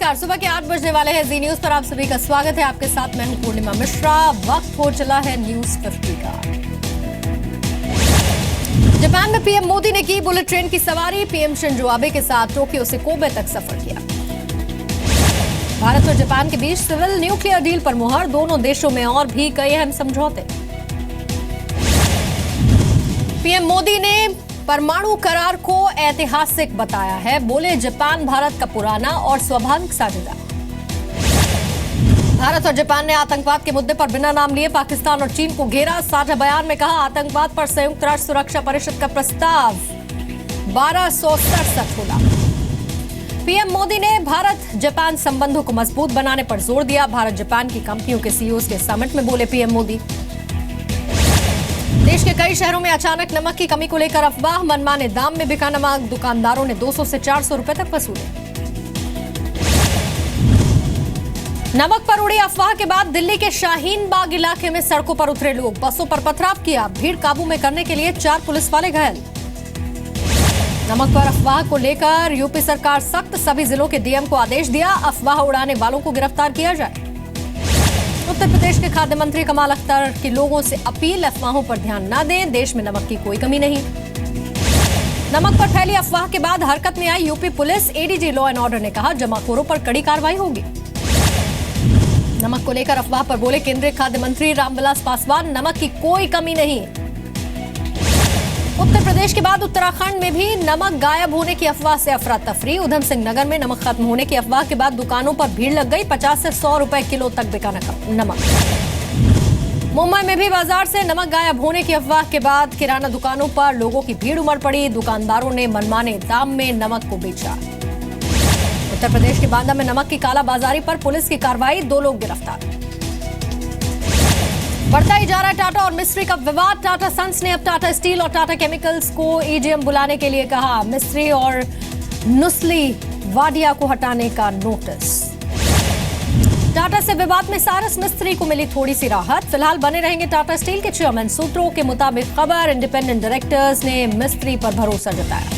नमस्कार। सुबह के 8 बजने वाले हैं। जी न्यूज पर आप सभी का स्वागत है। आपके साथ मैं हूं पूर्णिमा मिश्रा। वक्त हो चला है न्यूज 50 का। जापान में पीएम मोदी ने की बुलेट ट्रेन की सवारी। पीएम शिंजो आबे के साथ टोक्यो से कोबे तक सफर किया। भारत और जापान के बीच सिविल न्यूक्लियर डील पर मुहर। दोनों देशों में और भी कई अहम समझौते। पीएम मोदी ने परमाणु करार को ऐतिहासिक बताया है। बोले जापान भारत का पुराना और स्वाभाविक साझेदार। भारत और जापान ने आतंकवाद के मुद्दे पर बिना नाम लिए पाकिस्तान और चीन को घेरा। साझा बयान में कहा, आतंकवाद पर संयुक्त राष्ट्र सुरक्षा परिषद का प्रस्ताव 1267 होला। पीएम मोदी ने भारत जापान संबंधों को मजबूत बनाने पर जोर दिया। भारत जापान की कंपनियों के सीईओ के समिट में बोले पीएम मोदी। देश के कई शहरों में अचानक नमक की कमी को लेकर अफवाह। मनमाने दाम में बिका नमक। दुकानदारों ने 200 से 400 रुपए तक वसूले। नमक पर उड़ी अफवाह के बाद दिल्ली के शाहीन बाग इलाके में सड़कों पर उतरे लोग। बसों पर पथराव किया। भीड़ काबू में करने के लिए 4 पुलिस वाले घायल। नमक पर अफवाह को लेकर यूपी सरकार सख्त। सभी जिलों के डीएम को आदेश दिया, अफवाह उड़ाने वालों को गिरफ्तार किया जाए। उत्तर प्रदेश के खाद्य मंत्री कमाल अख्तर की लोगों से अपील, अफवाहों पर ध्यान न दें। देश में नमक की कोई कमी नहीं। नमक पर फैली अफवाह के बाद हरकत में आई UP police. ADG law and order ने कहा, जमाखोरों पर कड़ी कार्रवाई होगी। नमक को लेकर अफवाह पर बोले केंद्रीय खाद्य मंत्री रामविलास पासवान, नमक की कोई कमी नहीं। उत्तर प्रदेश के बाद उत्तराखंड में भी नमक गायब होने की अफवाह से अफरा तफरी। उधम सिंह नगर में नमक खत्म होने की अफवाह के बाद दुकानों पर भीड़ लग गई। 50 से 100 रुपए किलो तक बिका नमक। मुंबई में भी बाजार से नमक गायब होने की अफवाह के बाद किराना दुकानों पर लोगों की भीड़ उमड़ पड़ी। दुकानदारों ने मनमाने दाम में नमक को बेचा। उत्तर प्रदेश के बांदा में नमक की कालाबाजारी पर पुलिस की कार्रवाई। 2 लोग गिरफ्तार। बढ़ता ही जा रहा है टाटा और मिस्त्री का विवाद। टाटा सन्स ने अब टाटा स्टील और टाटा केमिकल्स को ईजीएम बुलाने के लिए कहा। मिस्त्री और नुस्ली वाडिया को हटाने का नोटिस। टाटा से विवाद में सारस मिस्त्री को मिली थोड़ी सी राहत। फिलहाल बने रहेंगे टाटा स्टील के चेयरमैन। सूत्रों के मुताबिक खबर, इंडिपेंडेंट डायरेक्टर्स ने मिस्त्री पर भरोसा जताया।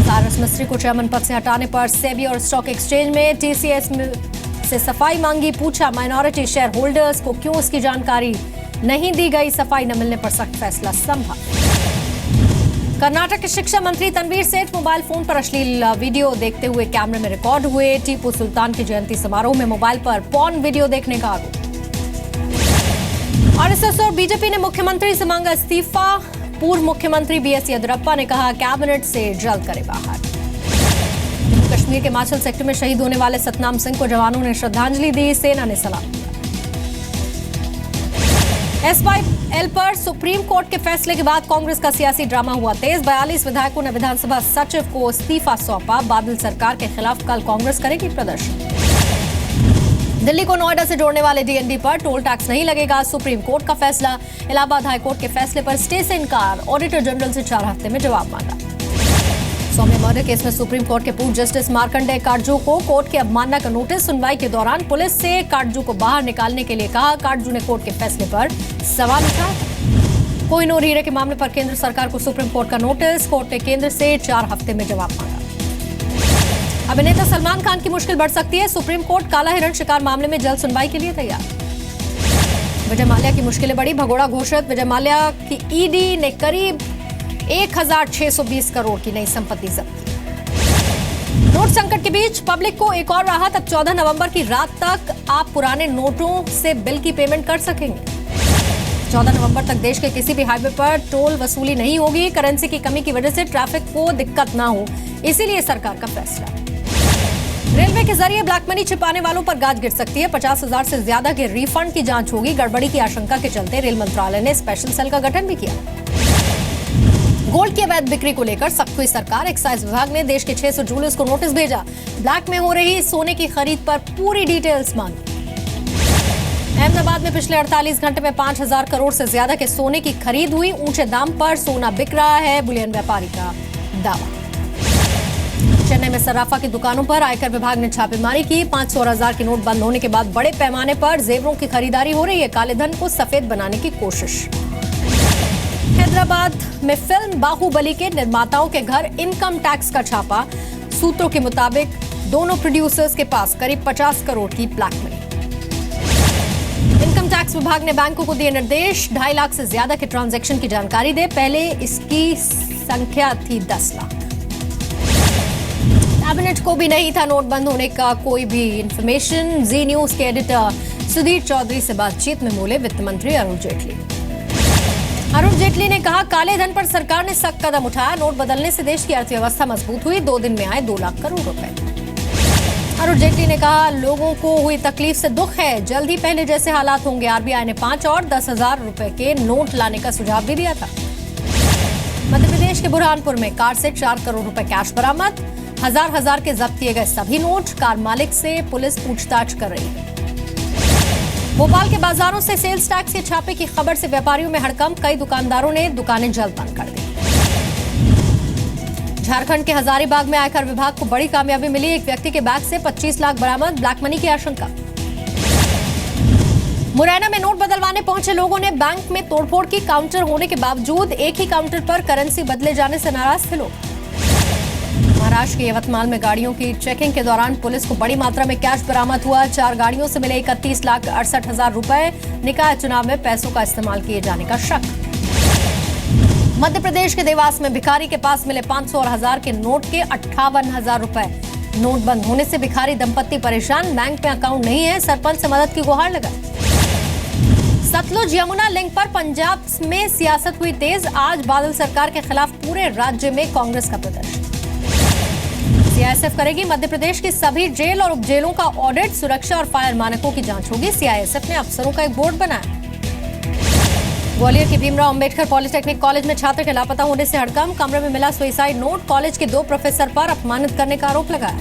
सारस मिस्त्री को चेयरमैन पद से हटाने पर सेबी और स्टॉक एक्सचेंज में टीसीएस से सफाई मांगी। पूछा, माइनॉरिटी शेयर होल्डर्स को क्यों इसकी जानकारी नहीं दी गई। सफाई न मिलने पर सख्त फैसला संभव। कर्नाटक के शिक्षा मंत्री तनवीर सेठ मोबाइल फोन पर अश्लील वीडियो देखते हुए कैमरे में रिकॉर्ड हुए। टीपू सुल्तान की जयंती समारोह में मोबाइल पर पॉर्न वीडियो देखने का आरोप। आरएसएस और बीजेपी ने मुख्यमंत्री से मांगा इस्तीफा। पूर्व मुख्यमंत्री बीएस येदियुरप्पा ने कहा, कैबिनेट से जल्द करे बाहर। कश्मीर के माचल सेक्टर में शहीद होने वाले सतनाम सिंह को जवानों ने श्रद्धांजलि दी। सेना ने सलाम किया। एसवाईएल पर सुप्रीम कोर्ट के फैसले के बाद कांग्रेस का सियासी ड्रामा हुआ तेज। 42 विधायकों ने विधानसभा सचिव को इस्तीफा सौंपा। बादल सरकार के खिलाफ कल कांग्रेस करेगी प्रदर्शन। दिल्ली को नोएडा से जोड़ने वाले डीएनडी पर टोल टैक्स नहीं लगेगा। सुप्रीम कोर्ट का फैसला। इलाहाबाद हाईकोर्ट के फैसले पर स्टे से इनकार। ऑडिटर जनरल से 4 हफ्ते में जवाब मांगा। सौम्या मर्डर केस में सुप्रीम कोर्ट के पूर्व जस्टिस मार्कंडेय काटजू को कोर्ट की अवमानना का नोटिस। सुनवाई के दौरान पुलिस से काटजू को बाहर निकालने के लिए कहा। काटजू ने कोर्ट के फैसले पर सवाल उठाया। कोहिनूर हीरे के मामले पर केंद्र सरकार को सुप्रीम कोर्ट का नोटिस। कोर्ट ने केंद्र से 4 हफ्ते में जवाब मांगा। अभिनेता सलमान खान की मुश्किल बढ़ सकती है। सुप्रीम कोर्ट काला हिरण शिकार मामले में जल्द सुनवाई के लिए तैयार। विजय माल्या की मुश्किलें बढ़ी। भगोड़ा घोषित। विजय माल्या की ईडी ने करीब 1620 करोड़ की नई संपत्ति जब्त की। नोट संकट के बीच पब्लिक को एक और राहत। अब 14 नवंबर की रात तक आप पुराने नोटों से बिल की पेमेंट कर सकेंगे। 14 नवंबर तक देश के किसी भी हाईवे पर टोल वसूली नहीं होगी। करेंसी की कमी की वजह से ट्रैफिक को दिक्कत ना हो, इसीलिए सरकार का फैसला। रेलवे के जरिए ब्लैक मनी छिपाने वालों पर गाज गिर सकती है। 50,000 से ज्यादा के रिफंड की जांच होगी। गड़बड़ी की आशंका के चलते रेल मंत्रालय ने स्पेशल सेल का गठन भी किया। गोल्ड की अवैध बिक्री को लेकर सख्त हुई सरकार। एक्साइज विभाग ने देश के 600 जूलर्स को नोटिस भेजा। ब्लैक में हो रही सोने की खरीद पर पूरी डिटेल्स मांगी। अहमदाबाद में पिछले 48 घंटे में 5,000 करोड़ से ज्यादा के सोने की खरीद हुई। ऊंचे दाम पर सोना बिक रहा है, बुलियन व्यापारी का दावा। चेन्नई में सराफा की दुकानों पर आयकर विभाग ने छापेमारी की। 500 और 1000 के नोट बंद होने के बाद बड़े पैमाने पर जेवरों की खरीदारी हो रही है। काले धन को सफेद बनाने की कोशिश। हैदराबाद में फिल्म बाहुबली के निर्माताओं के घर इनकम टैक्स का छापा। सूत्रों के मुताबिक दोनों प्रोड्यूसर्स के पास करीब 50 करोड़ की ब्लैक मनी। इनकम टैक्स विभाग ने बैंकों को दिए निर्देश, 2.5 लाख से ज्यादा के ट्रांजैक्शन की जानकारी दे। पहले इसकी संख्या थी 10 लाख। कैबिनेट को भी नहीं था नोट बंद होने का कोई भी इंफॉर्मेशन। जी न्यूज के एडिटर सुधीर चौधरी से बातचीत में बोले वित्त मंत्री अरुण जेटली। अरुण जेटली ने कहा, काले धन पर सरकार ने सख्त कदम उठाया। नोट बदलने से देश की अर्थव्यवस्था मजबूत हुई। 2 दिन में आए 2 लाख करोड़ रुपए। अरुण जेटली ने कहा, लोगों को हुई तकलीफ से दुख है, जल्द ही पहले जैसे हालात होंगे। आरबीआई ने 5 और 10,000 रुपए के नोट लाने का सुझाव भी दिया था। मध्य प्रदेश के बुरहानपुर में कार से 4 करोड़ रुपए कैश बरामद। हजार के जब्त किए गए सभी नोट। कार मालिक से पुलिस पूछताछ कर रही है। भोपाल के बाजारों से सेल्स टैक्स के छापे की खबर से व्यापारियों में हड़कंप। कई दुकानदारों ने दुकानें जल्द बंद कर दी। झारखंड के हजारीबाग में आयकर विभाग को बड़ी कामयाबी मिली। एक व्यक्ति के बैग से 25 लाख बरामद। ब्लैक मनी की आशंका। मुरैना में नोट बदलवाने पहुंचे लोगों ने बैंक में तोड़फोड़ की। काउंटर होने के बावजूद एक ही काउंटर पर करेंसी बदले जाने से नाराज थे लोग। महाराष्ट्र के यवतमाल में गाड़ियों की चेकिंग के दौरान पुलिस को बड़ी मात्रा में कैश बरामद हुआ। 4 गाड़ियों से मिले 31,68,000 रुपए। निकाय चुनाव में पैसों का इस्तेमाल किए जाने का शक। मध्य प्रदेश के देवास में भिखारी के पास मिले 500 और 1000 के नोट के 58,000 रुपए। नोट बंद होने से भिखारी दंपत्ति परेशान। बैंक में अकाउंट नहीं है, सरपंच से मदद की गुहार लगाई। सतलुज यमुना लिंक पर पंजाब में सियासत हुई तेज। आज बादल सरकार के खिलाफ पूरे राज्य में कांग्रेस का प्रदर्शन। सीआईएसएफ करेगी मध्य प्रदेश की सभी जेल और उपजेलों का ऑडिट। सुरक्षा और फायर मानकों की जांच होगी। सीआईएसएफ ने अफसरों का एक बोर्ड बनाया। ग्वालियर के भीमराव अंबेडकर पॉलिटेक्निक कॉलेज में छात्र के लापता होने से हड़कंप। कमरे में मिला सुसाइड नोट। कॉलेज के 2 प्रोफेसर पर अपमानित करने का आरोप लगाया।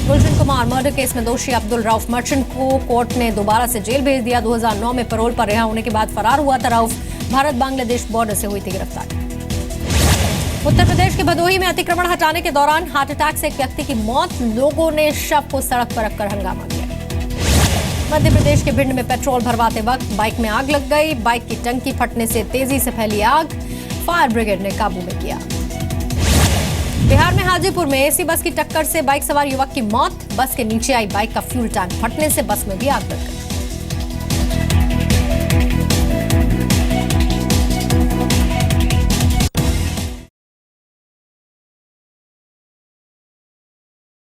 गुलशन कुमार मर्डर केस में दोषी अब्दुल रऊफ मर्चेंट को कोर्ट ने दोबारा से जेल भेज दिया। 2009 में पैरोल पर रिहा होने के बाद फरार हुआ था रऊफ। भारत बांग्लादेश बॉर्डर से हुई थी गिरफ्तार। उत्तर प्रदेश के भदोही में अतिक्रमण हटाने के दौरान हार्ट अटैक से एक व्यक्ति की मौत। लोगों ने शव को सड़क पर रखकर हंगामा किया। मध्य प्रदेश के भिंड में पेट्रोल भरवाते वक्त बाइक में आग लग गई। बाइक की टंकी फटने से तेजी से फैली आग। फायर ब्रिगेड ने काबू में किया। बिहार में हाजीपुर में एसी बस की टक्कर से बाइक सवार युवक की मौत। बस के नीचे आई बाइक का फ्यूल टैंक फटने से बस में भी आग लग गई।